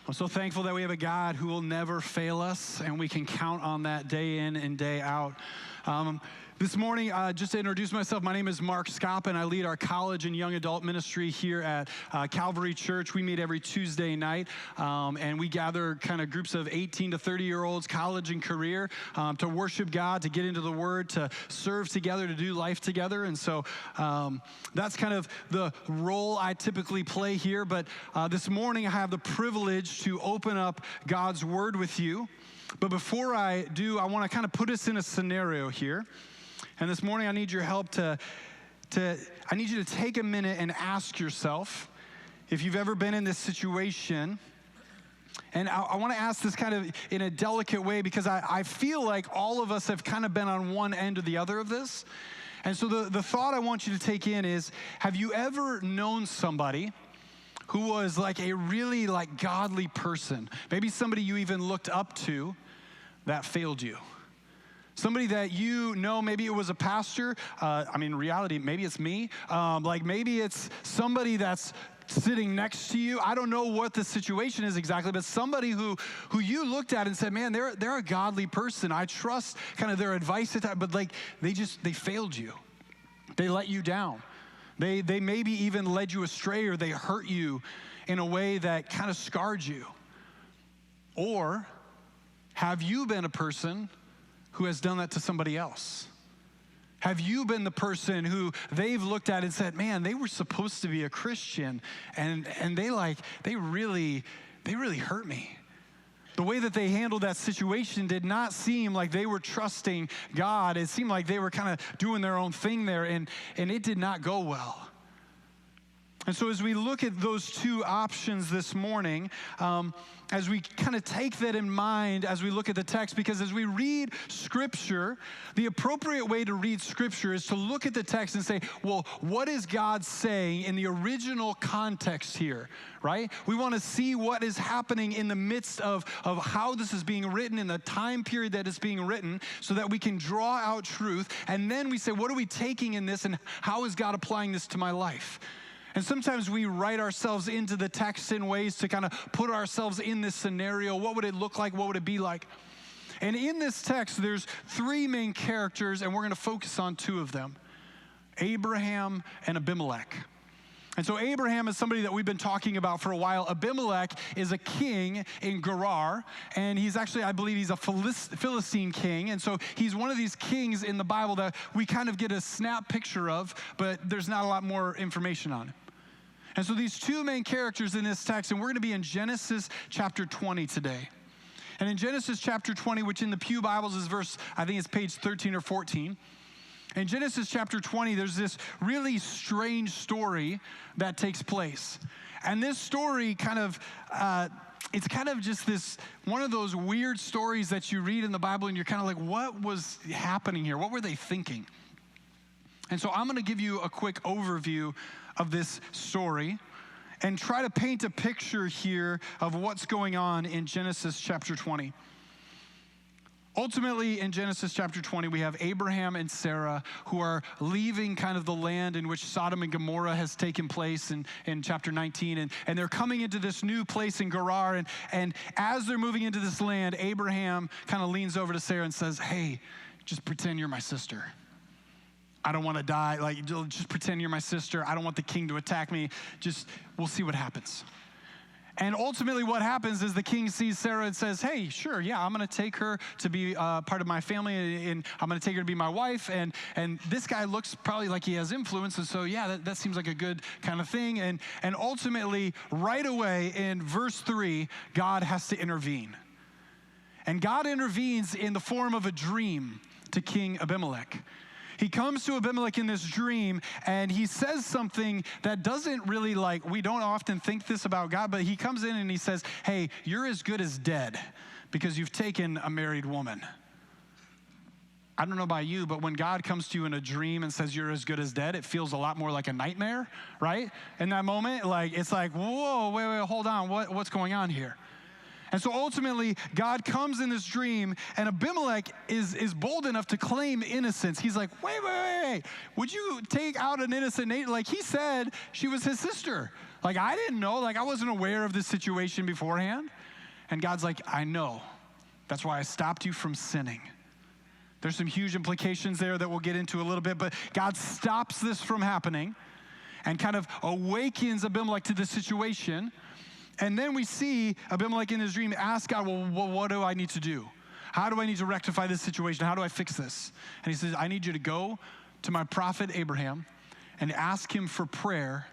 I'm so thankful that we have a God who will never fail us, and we can count on that day in and day out. This morning, just to introduce myself, my name is Schaap, and I lead our college and young adult ministry here at Calvary Church. We meet every Tuesday night, and we gather kind of groups of 18 to 30-year-olds, college and career, to worship God, to get into the Word, to serve together, to do life together. And so that's kind of the role I typically play here. But this morning, I have the privilege to open up God's Word with you. But before I do, I want to kind of put us in a scenario here. And this morning, I need your help I need you to take a minute and ask yourself if you've ever been in this situation. And I want to ask this kind of in a delicate way because I feel like all of us have kind of been on one end or the other of this. And so the thought I want you to take in is, have you ever known somebody who was like a really like godly person? Maybe somebody you even looked up to that failed you. Somebody that you know, maybe it was a pastor. In reality, maybe it's me. Maybe it's somebody that's sitting next to you. I don't know what the situation is exactly, but somebody who you looked at and said, man, they're a godly person. I trust kind of their advice at that, but like they failed you. They let you down. They maybe even led you astray, or they hurt you in a way that kind of scarred you. Or have you been a person who has done that to somebody else? Have you been the person who they've looked at and said, man, they were supposed to be a Christian, and they really hurt me. The way that they handled that situation did not seem like they were trusting God. It seemed like they were kind of doing their own thing there, and it did not go well. And so as we look at those two options this morning, as we kind of take that in mind as we look at the text, because as we read Scripture, the appropriate way to read Scripture is to look at the text and say, well, what is God saying in the original context here, right? We want to see what is happening in the midst of how this is being written, in the time period that it's being written, so that we can draw out truth. And then we say, what are we taking in this, and how is God applying this to my life? And sometimes we write ourselves into the text in ways to kind of put ourselves in this scenario. What would it look like? What would it be like? And in this text, there's three main characters, and we're going to focus on two of them, Abraham and Abimelech. And so Abraham is somebody that we've been talking about for a while. Abimelech is a king in Gerar, and he's actually, I believe he's a Philistine king. And so he's one of these kings in the Bible that we kind of get a snap picture of, but there's not a lot more information on. And so these two main characters in this text, and we're going to be in Genesis chapter 20 today. And in Genesis chapter 20, which in the Pew Bibles is I think it's page 13 or 14. In Genesis chapter 20, there's this really strange story that takes place. And this story it's kind of just this, one of those weird stories that you read in the Bible and you're kind of like, what was happening here? What were they thinking? And so I'm going to give you a quick overview of this story and try to paint a picture here of what's going on in Genesis chapter 20. Ultimately, in Genesis chapter 20, we have Abraham and Sarah who are leaving kind of the land in which Sodom and Gomorrah has taken place in chapter 19. And they're coming into this new place in Gerar. And as they're moving into this land, Abraham kind of leans over to Sarah and says, hey, just pretend you're my sister. I don't want to die. Like, just pretend you're my sister. I don't want the king to attack me. We'll see what happens. And ultimately what happens is the king sees Sarah and says, hey, sure, yeah, I'm going to take her to be part of my family, and I'm going to take her to be my wife. And this guy looks probably like he has influence, and so, yeah, that seems like a good kind of thing. And ultimately, right away in verse 3, God has to intervene. And God intervenes in the form of a dream to King Abimelech. He comes to Abimelech in this dream, and he says something that doesn't really we don't often think this about God, but he comes in and he says, hey, you're as good as dead because you've taken a married woman. I don't know about you, but when God comes to you in a dream and says you're as good as dead, it feels a lot more like a nightmare, right? In that moment, it's like, whoa, wait, hold on, what's going on here? And so ultimately, God comes in this dream, and Abimelech is bold enough to claim innocence. He's like, wait. Would you take out an innocent neighbor? Like, he said she was his sister. Like, I didn't know. Like, I wasn't aware of this situation beforehand. And God's like, I know. That's why I stopped you from sinning. There's some huge implications there that we'll get into a little bit, but God stops this from happening and kind of awakens Abimelech to the situation. And then we see Abimelech in his dream ask God, well, what do I need to do? How do I need to rectify this situation? How do I fix this? And he says, I need you to go to my prophet Abraham and ask him for prayer,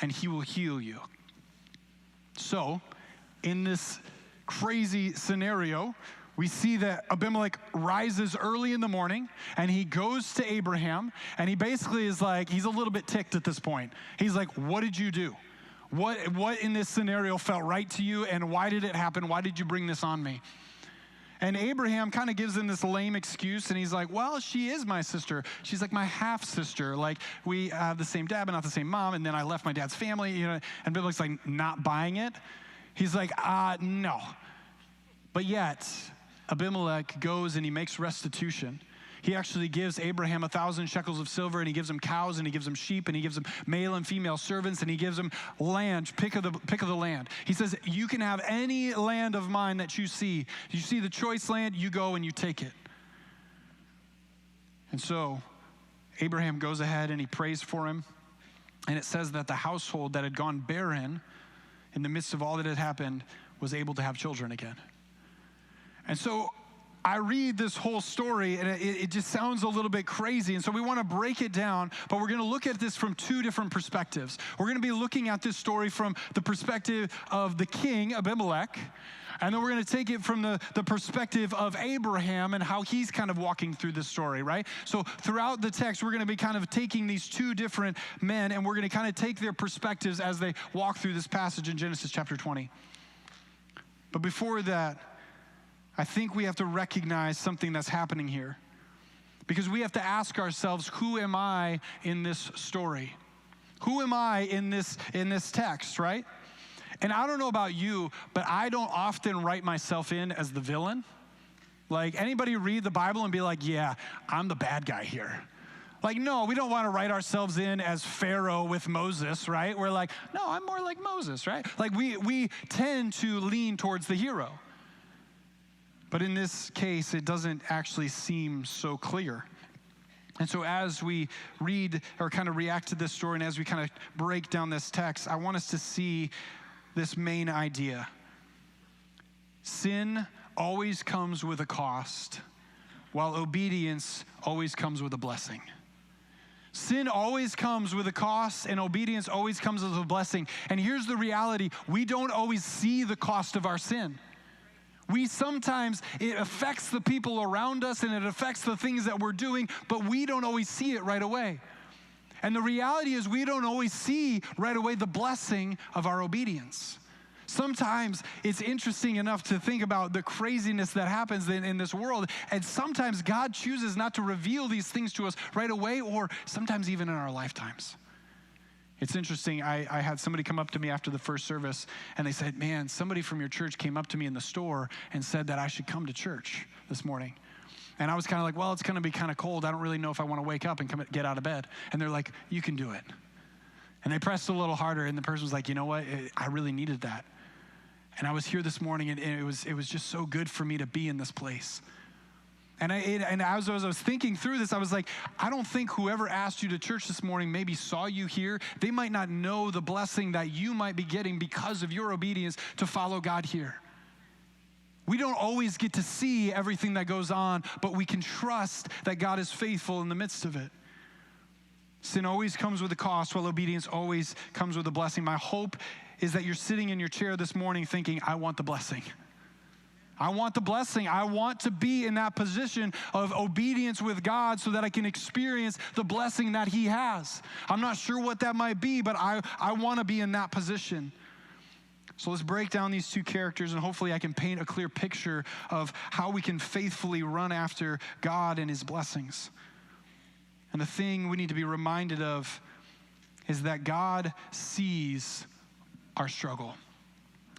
and he will heal you. So, in this crazy scenario, we see that Abimelech rises early in the morning, and he goes to Abraham, and he basically is like, he's a little bit ticked at this point. He's like, what did you do? What in this scenario felt right to you, and why did it happen? Why did you bring this on me? And Abraham kind of gives him this lame excuse, and he's like, well, she is my sister. She's like my half-sister. Like, we have the same dad, but not the same mom, and then I left my dad's family, you know, and Abimelech's like not buying it. He's like, no. But yet, Abimelech goes and he makes restitution. He actually gives Abraham 1,000 shekels of silver, and he gives him cows, and he gives him sheep, and he gives him male and female servants, and he gives him land, pick of the land. He says, you can have any land of mine that you see. You see the choice land, you go and you take it. And so Abraham goes ahead and he prays for him. And it says that the household that had gone barren in the midst of all that had happened was able to have children again. And so I read this whole story, and it just sounds a little bit crazy. And so we want to break it down, but we're going to look at this from two different perspectives. We're going to be looking at this story from the perspective of the king, Abimelech, and then we're going to take it from the perspective of Abraham and how he's kind of walking through this story, right? So throughout the text, we're going to be kind of taking these two different men, and we're going to kind of take their perspectives as they walk through this passage in Genesis chapter 20. But before that, I think we have to recognize something that's happening here, because we have to ask ourselves, who am I in this story? Who am I in this text, right? And I don't know about you, but I don't often write myself in as the villain. Like, anybody read the Bible and be like, yeah, I'm the bad guy here. Like, no, we don't want to write ourselves in as Pharaoh with Moses, right? We're like, no, I'm more like Moses, right? Like, we tend to lean towards the hero. But in this case, it doesn't actually seem so clear. And so as we read or kind of react to this story, and as we kind of break down this text, I want us to see this main idea. Sin always comes with a cost, while obedience always comes with a blessing. Sin always comes with a cost, and obedience always comes with a blessing. And here's the reality. We don't always see the cost of our sin. It affects the people around us, and it affects the things that we're doing, but we don't always see it right away. And the reality is we don't always see right away the blessing of our obedience. Sometimes it's interesting enough to think about the craziness that happens in this world, and sometimes God chooses not to reveal these things to us right away, or sometimes even in our lifetimes. It's interesting, I had somebody come up to me after the first service, and they said, man, somebody from your church came up to me in the store and said that I should come to church this morning. And I was kind of like, well, it's going to be kind of cold. I don't really know if I want to wake up and get out of bed. And they're like, you can do it. And they pressed a little harder, and the person was like, you know what, I really needed that. And I was here this morning, and it was just so good for me to be in this place. And as I was thinking through this, I was like, I don't think whoever asked you to church this morning maybe saw you here. They might not know the blessing that you might be getting because of your obedience to follow God here. We don't always get to see everything that goes on, but we can trust that God is faithful in the midst of it. Sin always comes with a cost, while obedience always comes with a blessing. My hope is that you're sitting in your chair this morning thinking, I want the blessing. I want the blessing. I want to be in that position of obedience with God so that I can experience the blessing that He has. I'm not sure what that might be, but I want to be in that position. So let's break down these two characters, and hopefully I can paint a clear picture of how we can faithfully run after God and His blessings. And the thing we need to be reminded of is that God sees our struggle.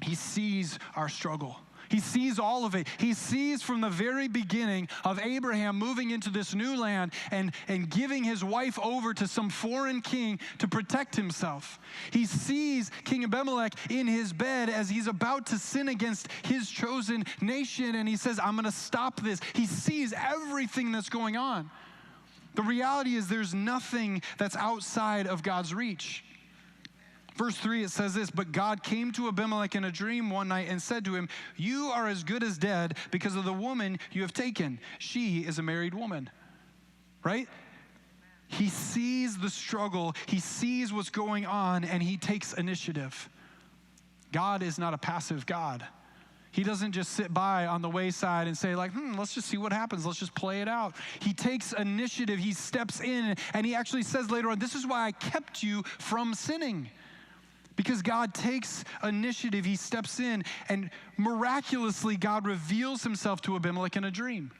He sees our struggle. He sees all of it. He sees from the very beginning of Abraham moving into this new land and giving his wife over to some foreign king to protect himself. He sees King Abimelech in his bed as he's about to sin against his chosen nation, and he says, I'm going to stop this. He sees everything that's going on. The reality is there's nothing that's outside of God's reach. Verse 3, it says this, but God came to Abimelech in a dream one night and said to him, you are as good as dead because of the woman you have taken. She is a married woman, right? He sees the struggle. He sees what's going on, and he takes initiative. God is not a passive God. He doesn't just sit by on the wayside and say like, let's just see what happens. Let's just play it out. He takes initiative. He steps in, and he actually says later on, this is why I kept you from sinning. Because God takes initiative, he steps in, and miraculously God reveals himself to Abimelech in a dream.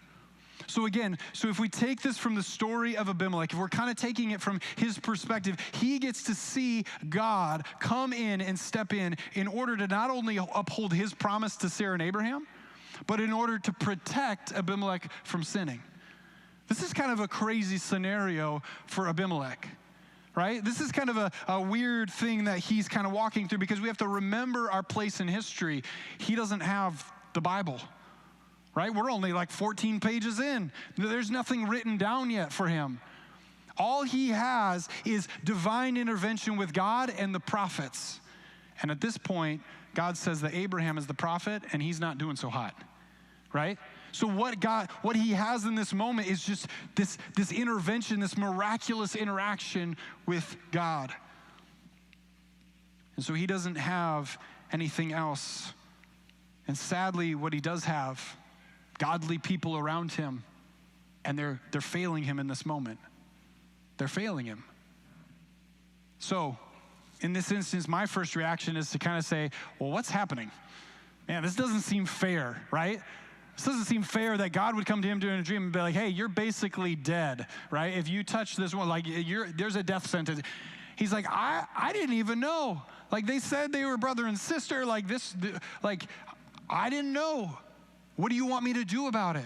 So if we take this from the story of Abimelech, if we're kind of taking it from his perspective, he gets to see God come in and step in order to not only uphold his promise to Sarah and Abraham, but in order to protect Abimelech from sinning. This is kind of a crazy scenario for Abimelech. Right? This is kind of a weird thing that he's kind of walking through, because we have to remember our place in history. He doesn't have the Bible, right? We're only like 14 pages in. There's nothing written down yet for him. All he has is divine intervention with God and the prophets. And at this point, God says that Abraham is the prophet, and he's not doing so hot, right? So what he has in this moment is just this intervention, this miraculous interaction with God. And so he doesn't have anything else. And sadly, what he does have, godly people around him, and they're failing him in this moment. They're failing him. So in this instance, my first reaction is to kind of say, well, what's happening? Man, this doesn't seem fair, right? This doesn't seem fair that God would come to him during a dream and be like, hey, you're basically dead, right? If you touch this one, like there's a death sentence. He's like, I didn't even know. Like they said they were brother and sister, I didn't know. What do you want me to do about it?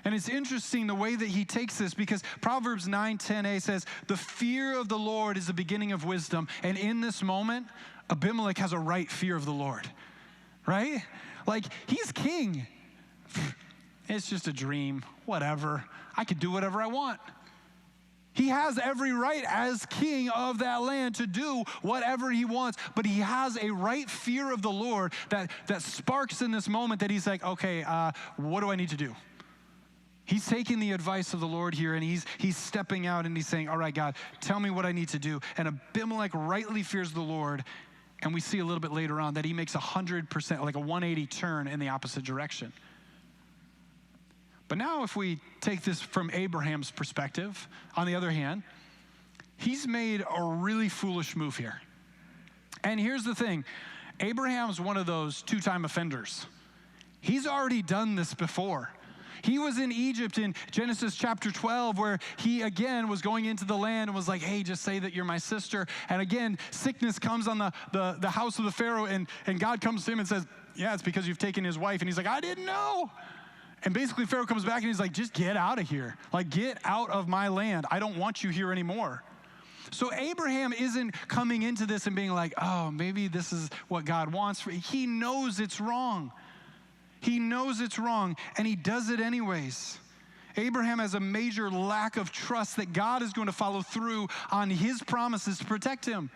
And it's interesting the way that he takes this, because Proverbs 9:10a says, the fear of the Lord is the beginning of wisdom. And in this moment, Abimelech has a right fear of the Lord, right? Like he's king. It's just a dream, whatever. I could do whatever I want. He has every right as king of that land to do whatever he wants, but he has a right fear of the Lord that sparks in this moment that he's like, okay, what do I need to do? He's taking the advice of the Lord here, and he's stepping out and he's saying, all right, God, tell me what I need to do. And Abimelech rightly fears the Lord, and we see a little bit later on that he makes 100%, like a 180 turn in the opposite direction. But now if we take this from Abraham's perspective, on the other hand, he's made a really foolish move here. And here's the thing. Abraham's one of those two-time offenders. He's already done this before. He was in Egypt in Genesis chapter 12, where he again was going into the land and was like, hey, just say that you're my sister. And again, sickness comes on the house of the Pharaoh, and God comes to him and says, yeah, it's because you've taken his wife. And he's like, I didn't know. And basically Pharaoh comes back and he's like, just get out of here. Like, get out of my land. I don't want you here anymore. So Abraham isn't coming into this and being like, oh, maybe this is what God wants. He knows it's wrong. He knows it's wrong, and he does it anyways. Abraham has a major lack of trust that God is going to follow through on his promises to protect him.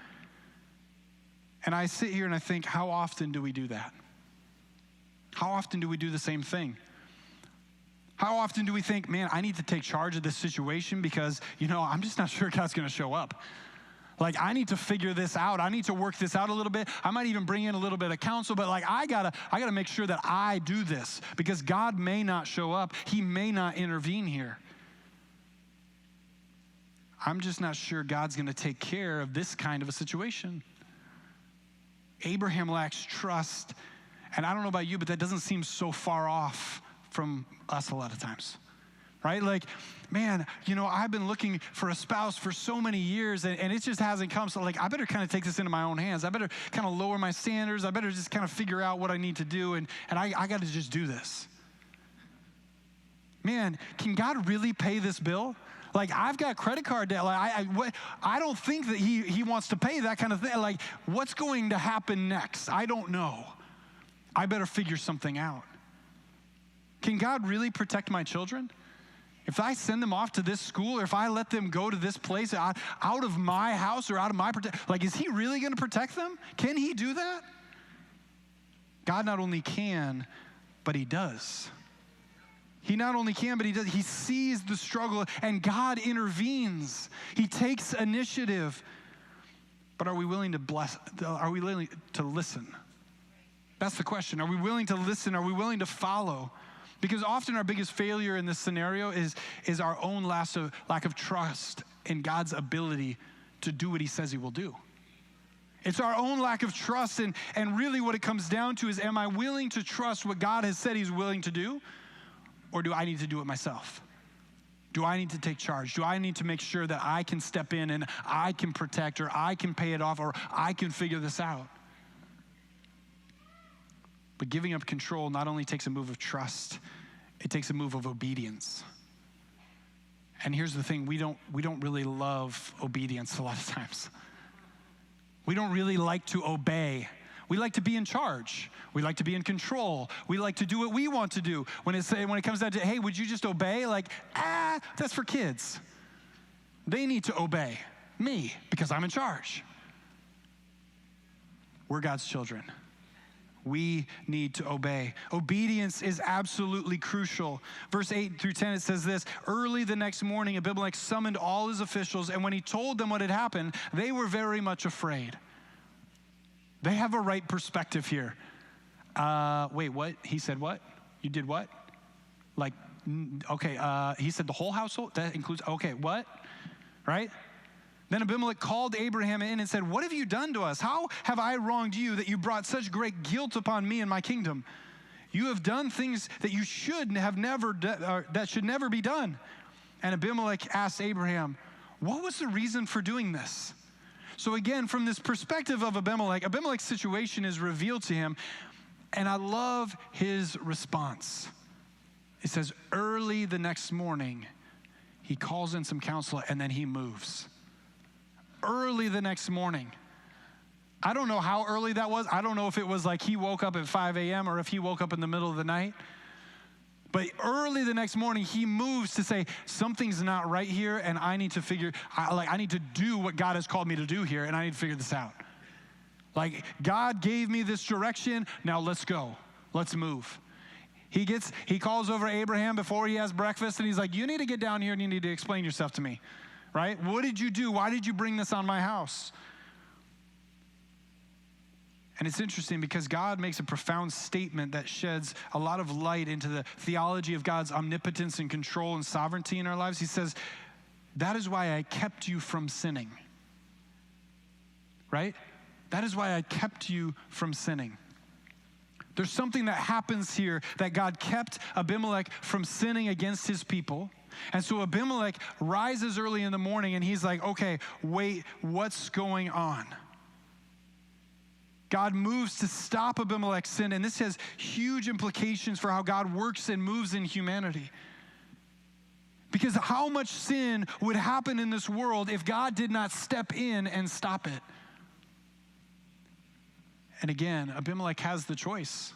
And I sit here and I think, how often do we do that? How often do we do the same thing? How often do we think, man, I need to take charge of this situation because, I'm just not sure God's going to show up. Like, I need to figure this out. I need to work this out a little bit. I might even bring in a little bit of counsel, but I gotta make sure that I do this because God may not show up. He may not intervene here. I'm just not sure God's going to take care of this kind of a situation. Abraham lacks trust, and I don't know about you, but that doesn't seem so far off from us a lot of times. right? Like, man, I've been looking for a spouse for so many years and it just hasn't come. So like, I better kind of take this into my own hands. I better kind of lower my standards. I better just kind of figure out what I need to do. And I got to just do this. Man, can God really pay this bill? Like, I've got credit card debt. Like, I don't think that he wants to pay that kind of thing. Like, what's going to happen next? I don't know. I better figure something out. Can God really protect my children? If I send them off to this school, or if I let them go to this place out of my house or out of my like, is he really going to protect them? Can he do that? God not only can, but he does. He not only can, but he does. He sees the struggle, and God intervenes. He takes initiative. But are we willing to bless? Are we willing to listen? That's the question. Are we willing to listen? Are we willing to follow? Because often our biggest failure in this scenario is our own lack of trust in God's ability to do what he says he will do. It's our own lack of trust, and really what it comes down to is, am I willing to trust what God has said he's willing to do, or do I need to do it myself? Do I need to take charge? Do I need to make sure that I can step in and I can protect, or I can pay it off, or I can figure this out? But giving up control not only takes a move of trust, it takes a move of obedience. And here's the thing, we don't really love obedience a lot of times. We don't really like to obey. We like to be in charge. We like to be in control. We like to do what we want to do. When it comes down to, hey, would you just obey? Like, that's for kids. They need to obey me because I'm in charge. We're God's children. We need to obey. Obedience is absolutely crucial. Verse 8 through 10, it says this: early the next morning, Abimelech summoned all his officials, and when he told them what had happened, they were very much afraid. They have a right perspective here. Wait, what? He said what? You did what? Like, okay, he said the whole household? That includes, okay, what? Right? Then Abimelech called Abraham in and said, what have you done to us? How have I wronged you that you brought such great guilt upon me and my kingdom? You have done things that you should have never, that should never be done. And Abimelech asked Abraham, what was the reason for doing this? So again, from this perspective of Abimelech's situation is revealed to him, and I love his response. It says, early the next morning, he calls in some counsel, and then he moves. Early the next morning. I don't know how early that was. I don't know if it was like he woke up at 5 a.m. or if he woke up in the middle of the night. But early the next morning, he moves to say, something's not right here, and I need to I need to do what God has called me to do here, and I need to figure this out. Like, God gave me this direction, now let's go. Let's move. He calls over Abraham before he has breakfast, and he's like, you need to get down here and you need to explain yourself to me. Right? What did you do? Why did you bring this on my house? And it's interesting because God makes a profound statement that sheds a lot of light into the theology of God's omnipotence and control and sovereignty in our lives. He says, that is why I kept you from sinning. Right? That is why I kept you from sinning. There's something that happens here that God kept Abimelech from sinning against his people. And so Abimelech rises early in the morning and he's like, okay, wait, what's going on? God moves to stop Abimelech's sin, and this has huge implications for how God works and moves in humanity. Because how much sin would happen in this world if God did not step in and stop it? And again, Abimelech has the choice.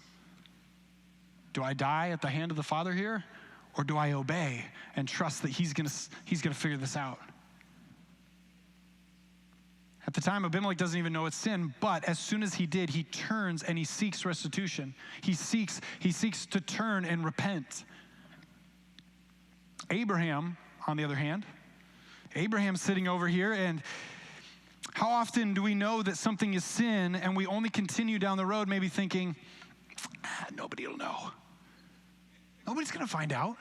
Do I die at the hand of the Father here? Or do I obey and trust that he's gonna figure this out? At the time, Abimelech doesn't even know it's sin, but as soon as he did, he turns and he seeks restitution. He seeks to turn and repent. Abraham, on the other hand, Abraham's sitting over here, and how often do we know that something is sin and we only continue down the road maybe thinking, nobody will know. Nobody's going to find out.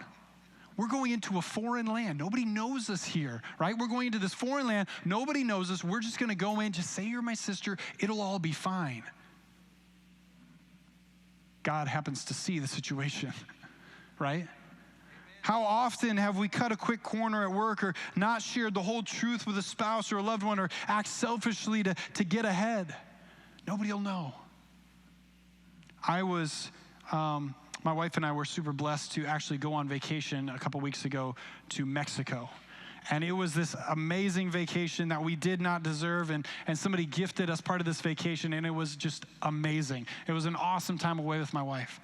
We're going into a foreign land. Nobody knows us here, right? We're going into this foreign land. Nobody knows us. We're just going to go in, just say you're my sister. It'll all be fine. God happens to see the situation, right? How often have we cut a quick corner at work or not shared the whole truth with a spouse or a loved one or act selfishly to get ahead? Nobody will know. My wife and I were super blessed to actually go on vacation a couple weeks ago to Mexico. And it was this amazing vacation that we did not deserve, and somebody gifted us part of this vacation, and it was just amazing. It was an awesome time away with my wife.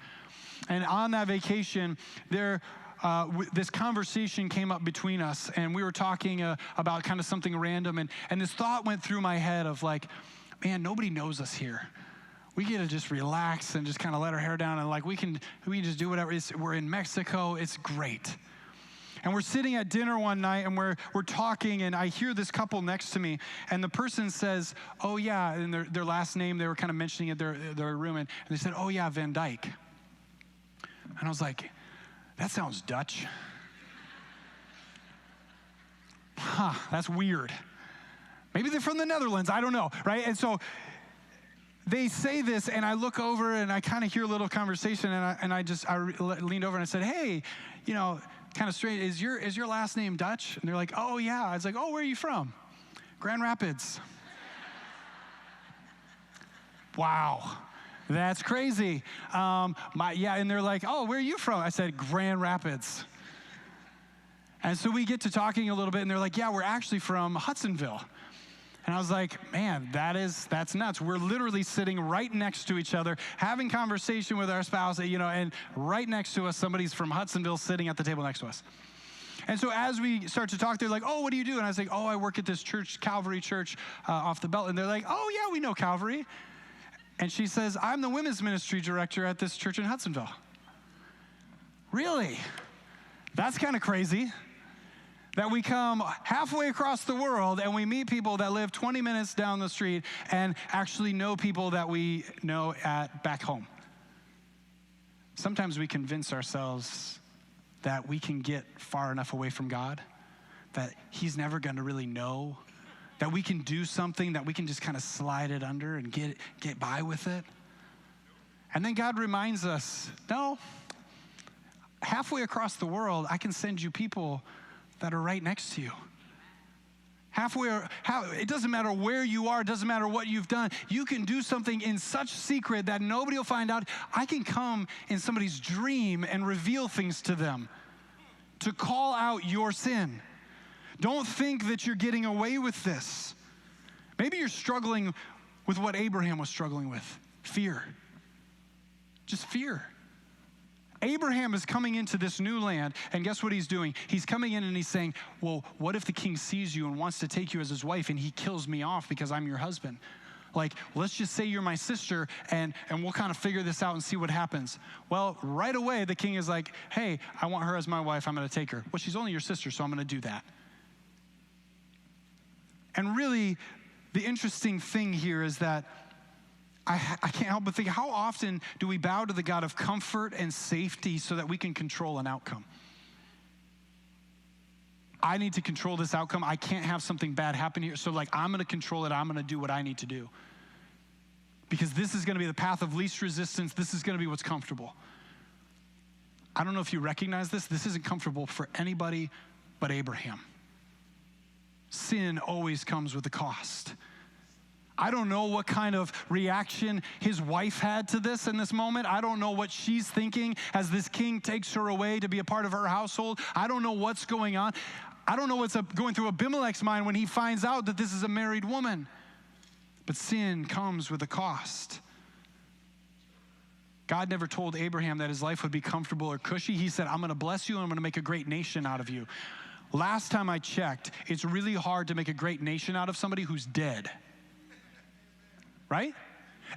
And on that vacation, this conversation came up between us, and we were talking about kind of something random, and this thought went through my head of like, man, nobody knows us here. We get to just relax and just kind of let our hair down, and like we can just do whatever. We're in Mexico. It's great. And we're sitting at dinner one night, and we're talking, and I hear this couple next to me, and the person says, oh, yeah, and their last name, they were kind of mentioning at their room, and they said, oh, yeah, Van Dyke. And I was like, that sounds Dutch. That's weird. Maybe they're from the Netherlands. I don't know, right? And so they say this, and I look over, and I kind of hear a little conversation, and I leaned over, and I said, hey, kind of straight, is your last name Dutch? And they're like, oh, yeah. I was like, oh, where are you from? Grand Rapids. Wow. That's crazy. And they're like, oh, where are you from? I said, Grand Rapids. And so we get to talking a little bit, and they're like, yeah, we're actually from Hudsonville. And I was like, man, that's nuts. We're literally sitting right next to each other, having conversation with our spouse, and right next to us, somebody's from Hudsonville sitting at the table next to us. And so as we start to talk, they're like, oh, what do you do? And I was like, oh, I work at this church, Calvary Church off the belt. And they're like, oh, yeah, we know Calvary. And she says, I'm the women's ministry director at this church in Hudsonville. Really? That's kind of crazy. That we come halfway across the world and we meet people that live 20 minutes down the street and actually know people that we know back home. Sometimes we convince ourselves that we can get far enough away from God, that he's never going to really know, that we can do something, that we can just kind of slide it under and get by with it. And then God reminds us, no, halfway across the world, I can send you people that are right next to you. It doesn't matter where you are, it doesn't matter what you've done. You can do something in such secret that nobody will find out. I can come in somebody's dream and reveal things to them to call out your sin. Don't think that you're getting away with this. Maybe you're struggling with what Abraham was struggling with, fear. Just fear. Abraham is coming into this new land, and guess what he's doing? He's coming in and he's saying, well, what if the king sees you and wants to take you as his wife and he kills me off because I'm your husband? Like, let's just say you're my sister and we'll kind of figure this out and see what happens. Well, right away, the king is like, hey, I want her as my wife. I'm going to take her. Well, she's only your sister, so I'm going to do that. And really, the interesting thing here is that I can't help but think, how often do we bow to the God of comfort and safety so that we can control an outcome? I need to control this outcome. I can't have something bad happen here. So I'm going to control it. I'm going to do what I need to do. Because this is going to be the path of least resistance. This is going to be what's comfortable. I don't know if you recognize this. This isn't comfortable for anybody but Abraham. Sin always comes with a cost. I don't know what kind of reaction his wife had to this in this moment. I don't know what she's thinking as this king takes her away to be a part of her household. I don't know what's going on. I don't know what's going through Abimelech's mind when he finds out that this is a married woman. But sin comes with a cost. God never told Abraham that his life would be comfortable or cushy. He said, I'm going to bless you and I'm going to make a great nation out of you. Last time I checked, it's really hard to make a great nation out of somebody who's dead. Right?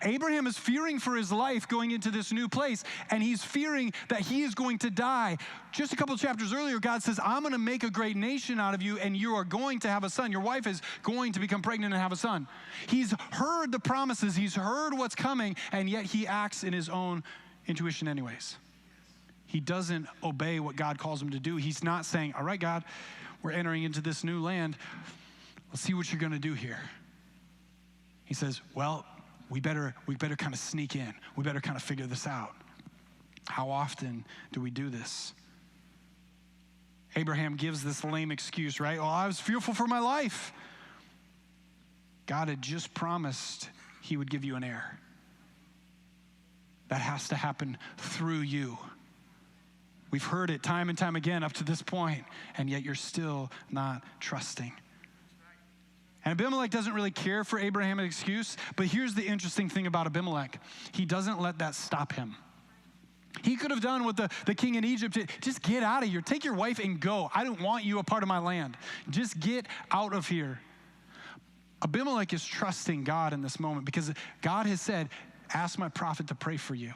Abraham is fearing for his life going into this new place, and he's fearing that he is going to die. Just a couple of chapters earlier, God says, I'm going to make a great nation out of you, and you are going to have a son. Your wife is going to become pregnant and have a son. He's heard the promises. He's heard what's coming, and yet he acts in his own intuition anyways. He doesn't obey what God calls him to do. He's not saying, all right, God, we're entering into this new land. Let's see what you're going to do here. He says, well, we better kind of sneak in. We better kind of figure this out. How often do we do this? Abraham gives this lame excuse, right? Oh, I was fearful for my life. God had just promised he would give you an heir. That has to happen through you. We've heard it time and time again up to this point, and yet you're still not trusting. And Abimelech doesn't really care for Abraham's excuse, but here's the interesting thing about Abimelech. He doesn't let that stop him. He could have done what the king in Egypt did. Just get out of here. Take your wife and go. I don't want you a part of my land. Just get out of here. Abimelech is trusting God in this moment because God has said, ask my prophet to pray for you.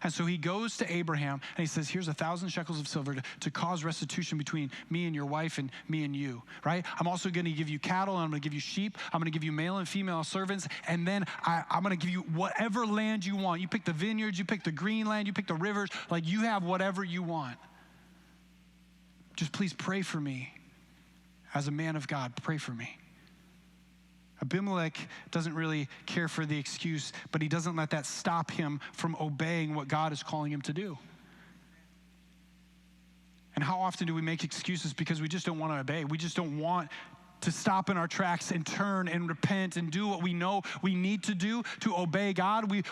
And so he goes to Abraham and he says, here's 1,000 shekels of silver to cause restitution between me and your wife and me and you, right? I'm also going to give you cattle, and I'm going to give you sheep. I'm going to give you male and female servants. And then I'm going to give you whatever land you want. You pick the vineyards, you pick the green land, you pick the rivers, like you have whatever you want. Just please pray for me. As a man of God, pray for me. Abimelech doesn't really care for the excuse, but he doesn't let that stop him from obeying what God is calling him to do. And how often do we make excuses because we just don't want to obey? We just don't want to stop in our tracks and turn and repent and do what we know we need to do to obey God. We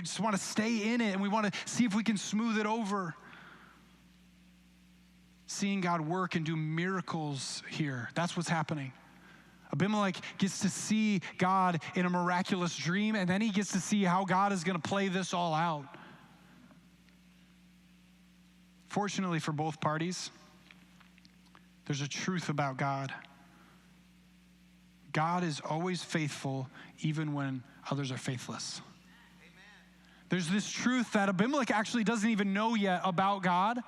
just want to stay in it, and we want to see if we can smooth it over. Seeing God work and do miracles here, that's what's happening. Abimelech gets to see God in a miraculous dream, and then he gets to see how God is going to play this all out. Fortunately for both parties, there's a truth about God. God is always faithful even when others are faithless. Amen. There's this truth that Abimelech actually doesn't even know yet about God.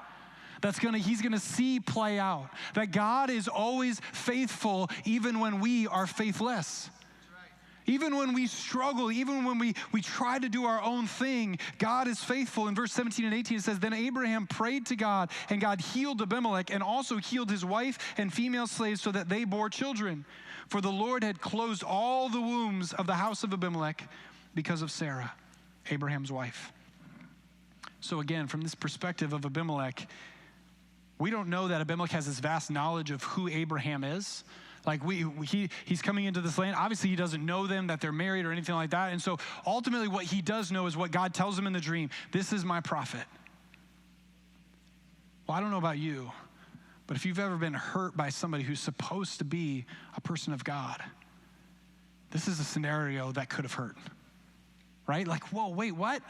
He's gonna see play out. That God is always faithful even when we are faithless. Right. Even when we struggle, even when we try to do our own thing, God is faithful. In verse 17 and 18 it says, then Abraham prayed to God, and God healed Abimelech and also healed his wife and female slaves so that they bore children. For the Lord had closed all the wombs of the house of Abimelech because of Sarah, Abraham's wife. So again, from this perspective of Abimelech, we don't know that Abimelech has this vast knowledge of who Abraham is. Like he's coming into this land. Obviously, he doesn't know them, that they're married or anything like that. And so ultimately what he does know is what God tells him in the dream. This is my prophet. Well, I don't know about you, but if you've ever been hurt by somebody who's supposed to be a person of God, this is a scenario that could have hurt, right? Like, whoa, wait, what?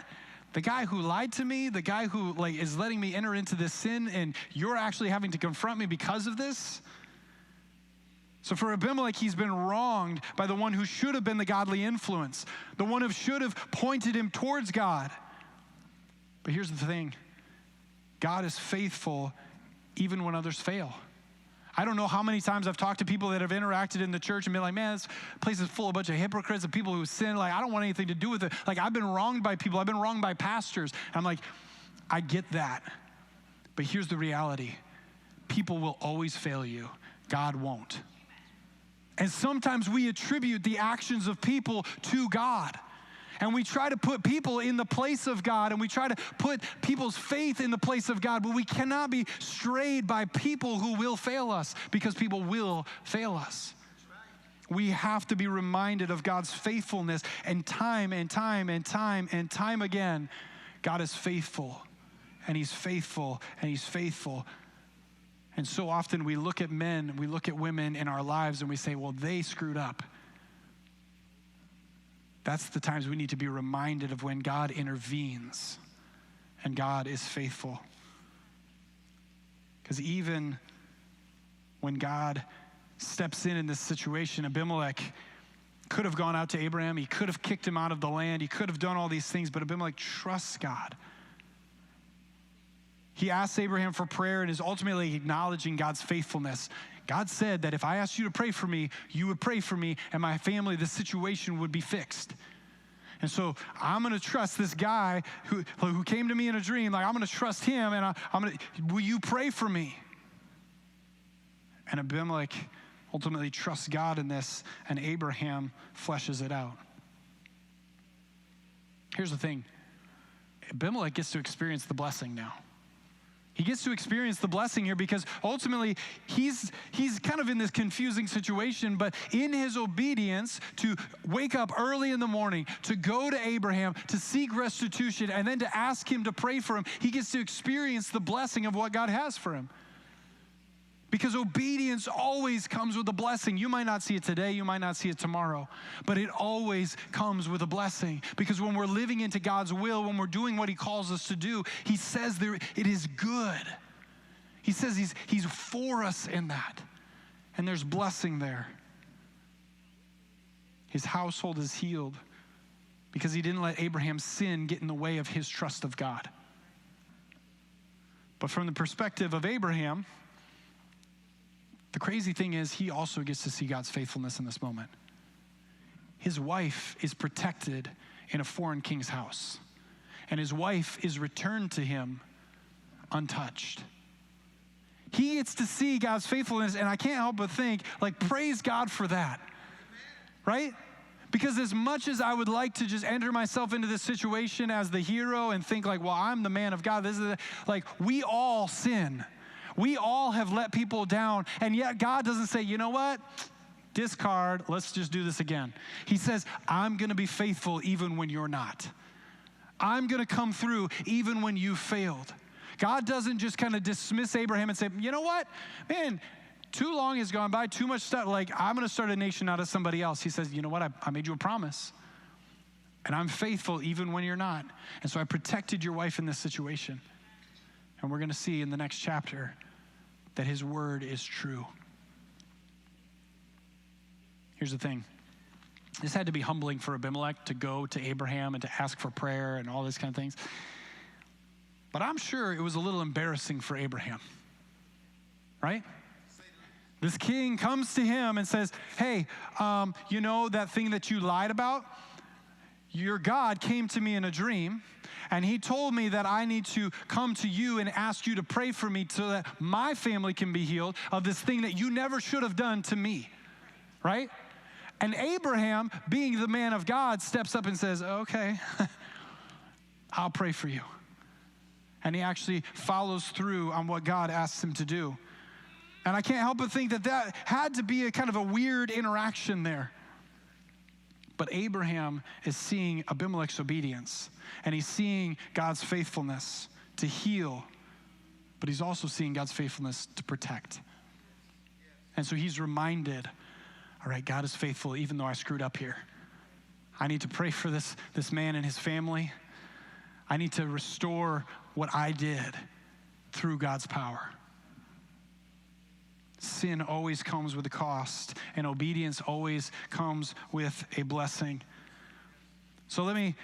The guy who lied to me, the guy who is letting me enter into this sin, and you're actually having to confront me because of this? So for Abimelech, he's been wronged by the one who should have been the godly influence, the one who should have pointed him towards God. But here's the thing. God is faithful even when others fail. I don't know how many times I've talked to people that have interacted in the church and been like, man, this place is full of a bunch of hypocrites and people who sin. Like, I don't want anything to do with it. Like, I've been wronged by people. I've been wronged by pastors. And I'm like, I get that. But here's the reality. People will always fail you. God won't. And sometimes we attribute the actions of people to God. And we try to put people in the place of God, and we try to put people's faith in the place of God, but we cannot be strayed by people who will fail us, because people will fail us. We have to be reminded of God's faithfulness, and time and time and time and time again, God is faithful, and he's faithful, and he's faithful. And so often we look at men, we look at women in our lives, and we say, well, they screwed up. That's the times we need to be reminded of when God intervenes and God is faithful. Because even when God steps in this situation, Abimelech could have gone out to Abraham. He could have kicked him out of the land. He could have done all these things, but Abimelech trusts God. He asks Abraham for prayer and is ultimately acknowledging God's faithfulness. God said that if I asked you to pray for me, you would pray for me, and my family, the situation would be fixed. And so I'm going to trust this guy who came to me in a dream. Like, I'm going to trust him, and will you pray for me? And Abimelech ultimately trusts God in this, and Abraham fleshes it out. Here's the thing. Abimelech gets to experience the blessing now. He gets to experience the blessing here because ultimately he's kind of in this confusing situation, but in his obedience to wake up early in the morning, to go to Abraham, to seek restitution, and then to ask him to pray for him, he gets to experience the blessing of what God has for him. Because obedience always comes with a blessing. You might not see it today, you might not see it tomorrow, but it always comes with a blessing. Because when we're living into God's will, when we're doing what he calls us to do, he says it is good. He says he's for us in that. And there's blessing there. His household is healed because he didn't let Abraham's sin get in the way of his trust of God. But from the perspective of Abraham, the crazy thing is he also gets to see God's faithfulness in this moment. His wife is protected in a foreign king's house, and his wife is returned to him untouched. He gets to see God's faithfulness, and I can't help but think, like, praise God for that, right? Because as much as I would like to just enter myself into this situation as the hero and think like, well, I'm the man of God, this is like, we all sin. We all have let people down, and yet God doesn't say, you know what? Discard, let's just do this again. He says, I'm going to be faithful even when you're not. I'm going to come through even when you failed. God doesn't just kind of dismiss Abraham and say, you know what? Man, too long has gone by, too much stuff. Like, I'm going to start a nation out of somebody else. He says, you know what? I made you a promise, and I'm faithful even when you're not. And so I protected your wife in this situation. And we're going to see in the next chapter that his word is true. Here's the thing. This had to be humbling for Abimelech to go to Abraham and to ask for prayer and all these kind of things. But I'm sure it was a little embarrassing for Abraham, right? This king comes to him and says, hey, you know that thing that you lied about? Your God came to me in a dream, and he told me that I need to come to you and ask you to pray for me so that my family can be healed of this thing that you never should have done to me, right? And Abraham, being the man of God, steps up and says, okay, I'll pray for you. And he actually follows through on what God asks him to do. And I can't help but think that had to be a kind of a weird interaction there. But Abraham is seeing Abimelech's obedience, and he's seeing God's faithfulness to heal, but he's also seeing God's faithfulness to protect. And so he's reminded, all right, God is faithful even though I screwed up here. I need to pray for this man and his family. I need to restore what I did through God's power. Sin always comes with a cost, and obedience always comes with a blessing. So let me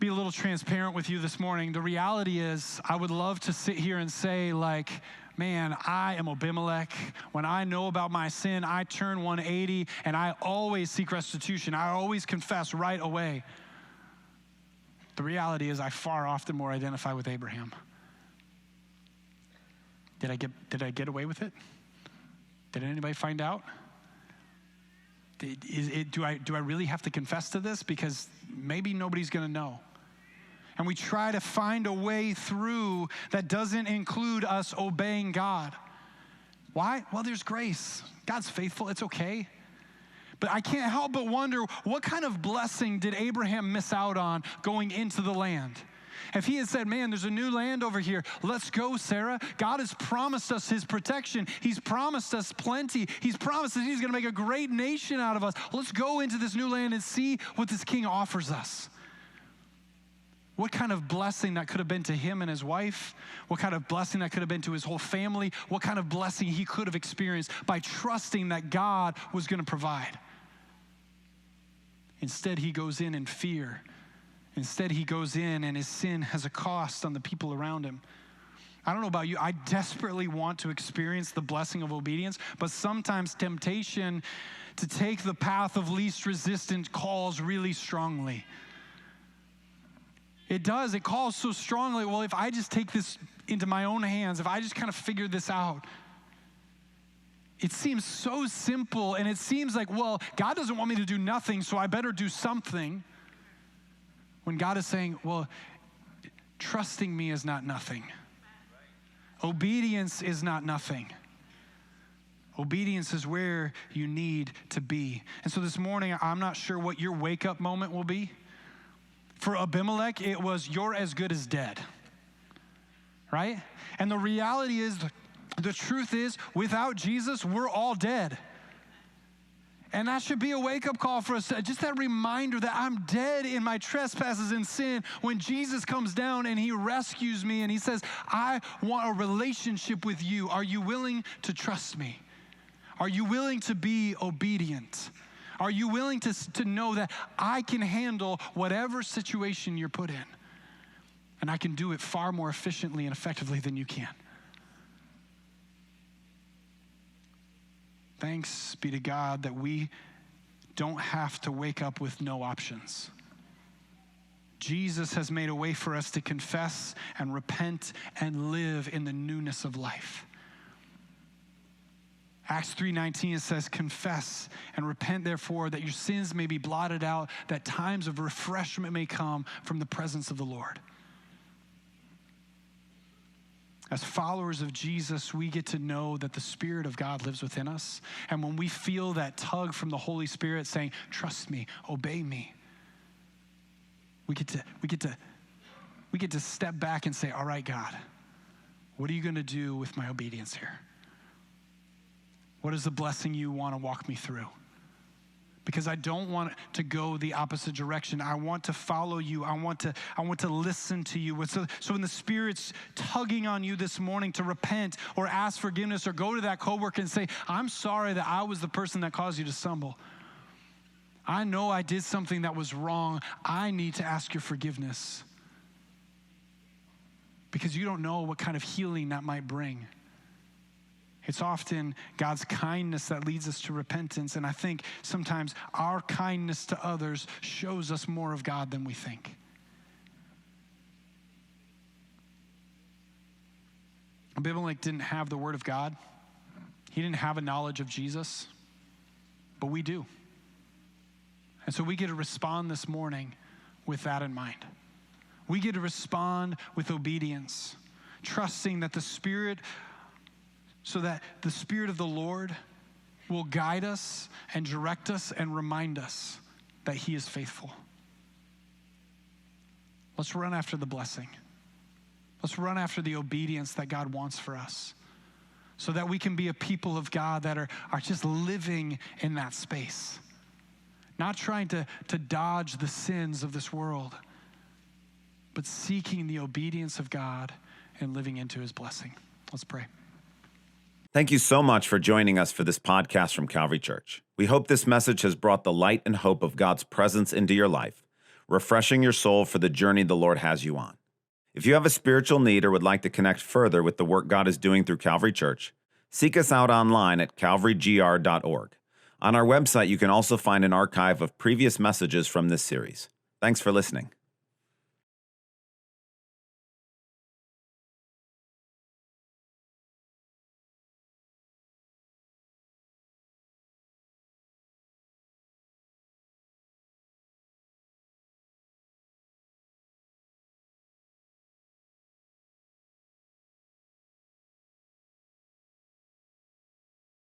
be a little transparent with you this morning. The reality is, I would love to sit here and say, like, man, I am Abimelech. When I know about my sin, I turn 180, and I always seek restitution. I always confess right away. The reality is, I far often more identify with Abraham. Did I get away with it? Did anybody find out? Do I really have to confess to this? Because maybe nobody's going to know. And we try to find a way through that doesn't include us obeying God. Why? Well, there's grace. God's faithful. It's okay. But I can't help but wonder, what kind of blessing did Abraham miss out on going into the land? If he had said, man, there's a new land over here, let's go, Sarah. God has promised us his protection. He's promised us plenty. He's promised that he's going to make a great nation out of us. Let's go into this new land and see what this king offers us. What kind of blessing that could have been to him and his wife. What kind of blessing that could have been to his whole family. What kind of blessing he could have experienced by trusting that God was going to provide. Instead, he goes in fear. Instead, he goes in and his sin has a cost on the people around him. I don't know about you, I desperately want to experience the blessing of obedience, but sometimes temptation to take the path of least resistance calls really strongly. It does, it calls so strongly, well, if I just take this into my own hands, if I just kind of figure this out, it seems so simple, and it seems like, well, God doesn't want me to do nothing, so I better do something. When God is saying, well, trusting me is not nothing. Obedience is not nothing. Obedience is where you need to be. And so this morning, I'm not sure what your wake-up moment will be. For Abimelech, it was, you're as good as dead, right? And the reality is, the truth is, without Jesus, we're all dead. And that should be a wake-up call for us, just that reminder that I'm dead in my trespasses and sin. When Jesus comes down and he rescues me and he says, I want a relationship with you. Are you willing to trust me? Are you willing to be obedient? Are you willing to know that I can handle whatever situation you're put in? And I can do it far more efficiently and effectively than you can. Thanks be to God that we don't have to wake up with no options. Jesus has made a way for us to confess and repent and live in the newness of life. Acts 3:19, it says, confess and repent therefore that your sins may be blotted out, that times of refreshment may come from the presence of the Lord. As followers of Jesus, we get to know that the Spirit of God lives within us. And when we feel that tug from the Holy Spirit saying, trust me, obey me, we get to step back and say, all right, God, what are you going to do with my obedience here? What is the blessing you want to walk me through? Because I don't want to go the opposite direction. I want to follow you. I want to listen to you. So when the Spirit's tugging on you this morning to repent or ask forgiveness or go to that coworker and say, I'm sorry that I was the person that caused you to stumble. I know I did something that was wrong. I need to ask your forgiveness. Because you don't know what kind of healing that might bring. It's often God's kindness that leads us to repentance. And I think sometimes our kindness to others shows us more of God than we think. Abimelech didn't have the word of God. He didn't have a knowledge of Jesus, but we do. And so we get to respond this morning with that in mind. We get to respond with obedience, trusting that the Spirit of the Lord will guide us and direct us and remind us that he is faithful. Let's run after the blessing. Let's run after the obedience that God wants for us so that we can be a people of God that are just living in that space. Not trying to dodge the sins of this world, but seeking the obedience of God and living into his blessing. Let's pray. Thank you so much for joining us for this podcast from Calvary Church. We hope this message has brought the light and hope of God's presence into your life, refreshing your soul for the journey the Lord has you on. If you have a spiritual need or would like to connect further with the work God is doing through Calvary Church, seek us out online at calvarygr.org. On our website, you can also find an archive of previous messages from this series. Thanks for listening.